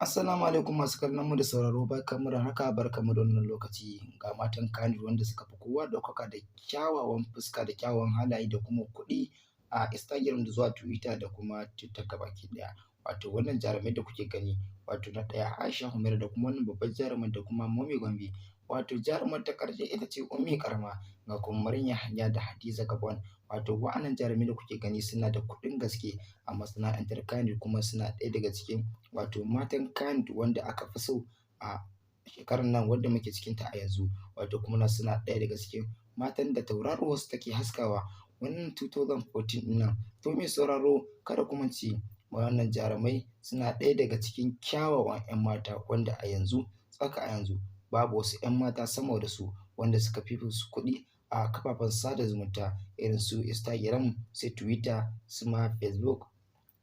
Assalamu alaikum masu kallon mu da sauraro, barkanmu da haka, barkanmu da wannan lokaci. Ga matan Kannywood wanda suka fi kowa ɗaukaka da kyawawan fuska da kyawawan halaye da kuma kuɗi a Instagram da zuwa Twitter da kuma TikTok gabaki ɗaya. Wato wannan jarumai da kuke gani, wato na ɗaya Aisha Humaira da kuma wannan babbar jarumar da kuma Mummy Gombe. Wato jarumar ta ƙarshe ita ce Ummi Karama, ga kuma Maryam Yahaya da Hadiza Gabon. Wato wa'annan jarumai da kuke gani suna da kuɗin gaske a masana'antar Kannywood, kuma suna ɗaya daga cikin wato matan Kannywood wanda aka fi so a shekarar nan wadda muke cikinta a yanzu. Wato kuma suna ɗaya daga cikin matan da tauraruwarsu take haskawa wannan 2014 ɗin nan. To mai sauraro, kada ku mance wannan jarumai suna ɗaya daga cikin kyawawan 'yan mata wanda a yanzu, tsaka a yanzu, babu wasu 'yan mata sama da su wanda suka fi su kuɗi a kafafen sada zumunta irin su Instagram, su Twitter, su ma Facebook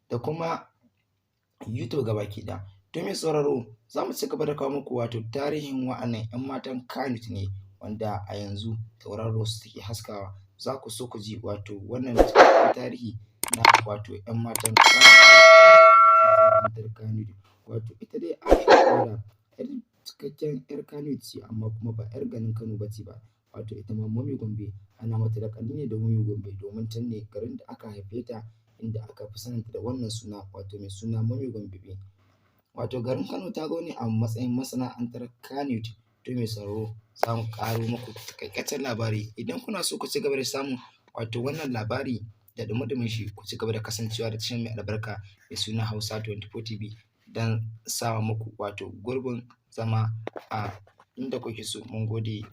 da kuma YouTube gabaki ɗaya. To mai sauraro, za mu ci gaba da kawo muku wato tarihin wa'annan 'yan matan Kannywood ne wanda a yanzu tauraruwarsu take haskawa. Za ku so ku ji wato wannan cikakken tarihi na wato 'yan matan Kannywood. Wato ita dai Aisha Humaira 'yar cikakken 'yar Kannywood ce, amma kuma ba 'yar garin Kano ba ce ba. Wato ita ma Mummy Gombe ana mata laƙabi ne da Mummy Gombe domin can ne garin da aka haife ta, inda aka fi saninta da wannan suna, wato mai suna Mummy Gombe. Wato garin Kano ta zo ne a matsayin masana'antar Kannywood. To mai sauraro, za mu ƙaro muku taƙaitaccen labari. Idan kuna so ku ci gaba da samun wato wannan labari da ɗumi-ɗumin shi, ku ci gaba da kasancewa da tashar mai albarka mai suna Hausa 24 TV don sama muku wato gurbin zama a inda kuke so. Mun gode.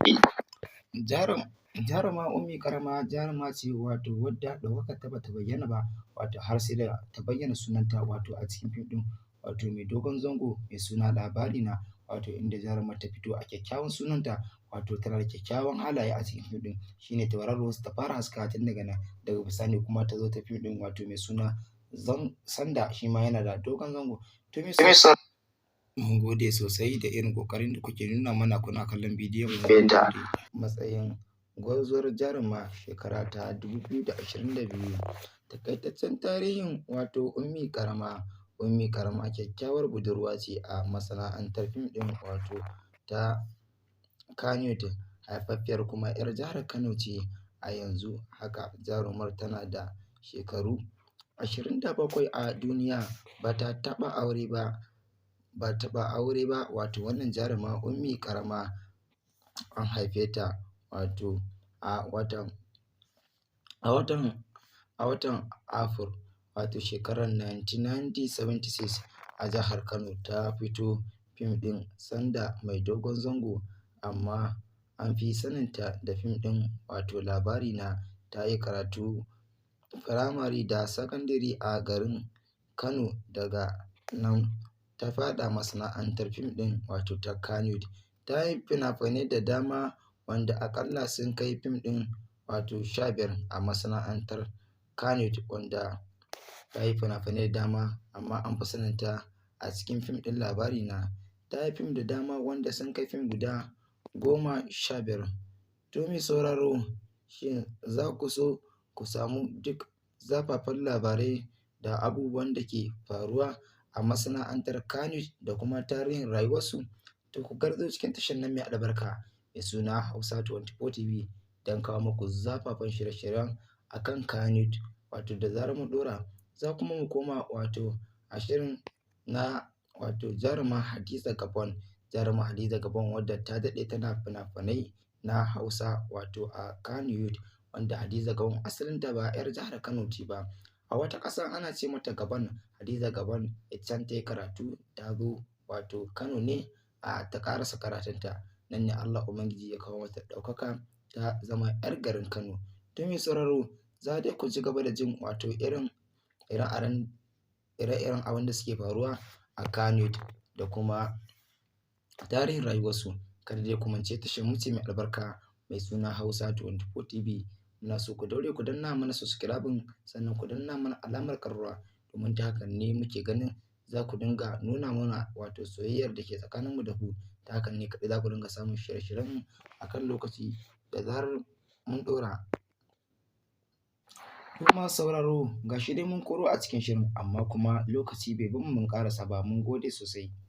Jaruma Ummi Karama jaruma ce wato wadda ɗaukakarta ba ta bayyana ba, wato har sai da ta bayyana sunanta wato a cikin fim ɗin wato mai dogon zango mai suna Labarina, wato inda jarumar ta fito a kyakkyawan sunanta, wato tana da kyakkyawan halaye a cikin fim ɗin. Shine tauraruwarsu ta fara haskawa tun daga nan, daga bisani kuma ta zo ta fim ɗin wato mai suna Sanda, shi ma yana da dogon zango. To mai sauraro, mun gode sosai da irin ƙoƙarin da kuke nuna mana, kuna kallon bidiyon mu matsayin gwarzuwar jaruma shekara ta 2022. Taƙaitaccen tarihin wato Ummi Karama. Ummi Karama kyakkyawar budurwa ce a masana'antar fim ɗin wato ta Kannywood, haifaffiyar kuma 'yar jihar Kano ce a yanzu haka. Jarumar tana da shekaru 27 a duniya, ba ta taɓa aure ba. Wato wannan jaruma Ummi Karama an haife ta wato a watan Afrilu wato shekarar 1976 a jihar Kano. Ta fito fim ɗin Sanda mai dogon zango, amma an fi saninta da fim ɗin wato Labarina. Ta yi karatu firamare da sakandare a garin Kano, daga nan ta faɗa masana'antar fim ɗin wato ta Kannywood. Ta yi fina-finai da dama wanda aƙalla sun kai fim ɗin wato 15 a masana'antar Kannywood, wanda ta yi fina-finai da dama, amma an fi saninta a cikin fim ɗin Labarina. Ta yi fim da dama wanda sun kai fim guda 15. To mai sauraro, shin za ku so ku samu duk zafafan labarai da abubuwan da ke faruwa a masana'antar Kannywood da kuma tarihin rayuwarsu? To ku garzo cikin tashar nan mai albarka mai suna Hausa 24 TV don kawo muku zafafan shirye-shiryen akan Kannywood. Wato da zarar mu ɗora, za kuma mu koma wato a shirin na wato jaruma Hadiza Gabon. Jaruma Hadiza Gabon wadda ta daɗe tana fina-finai na Hausa wato a Kannywood, wanda Hadiza Gabon asalinta ba 'yar jihar Kano ce ba. A wata ƙasa ana ce mata Gabon. Hadiza Gabon ita ta yi karatu, ta zo wato Kano ne a ta ƙarasa karatunta. Nan ne Allah Ubangiji ya kawo mata ɗaukaka, ta zama 'yar garin Kano. To mai sauraro, za dai ku ci gaba da jin wato ire-iren abin da suke faruwa a Kannywood da kuma tarihin rayuwarsu. Kada dai ku mance tashar mu ce mai albarka mai suna Hausa 24 TV. Muna so ku daure ku danna mana subscribing, sannan ku danna mana alamar ƙararrawa, domin ta hakan ne muke ganin za ku dinga nuna mana wato soyayyar da ke tsakaninmu da ku. Ta hakan ne kaɗai za ku dinga samun shirye-shiryen a kan lokaci da zarar mun ɗora. Kuma sauraro, ga shi dai mun koro a cikin shirin, amma kuma lokaci bai bamu mun ƙarasa ba. Mun gode sosai.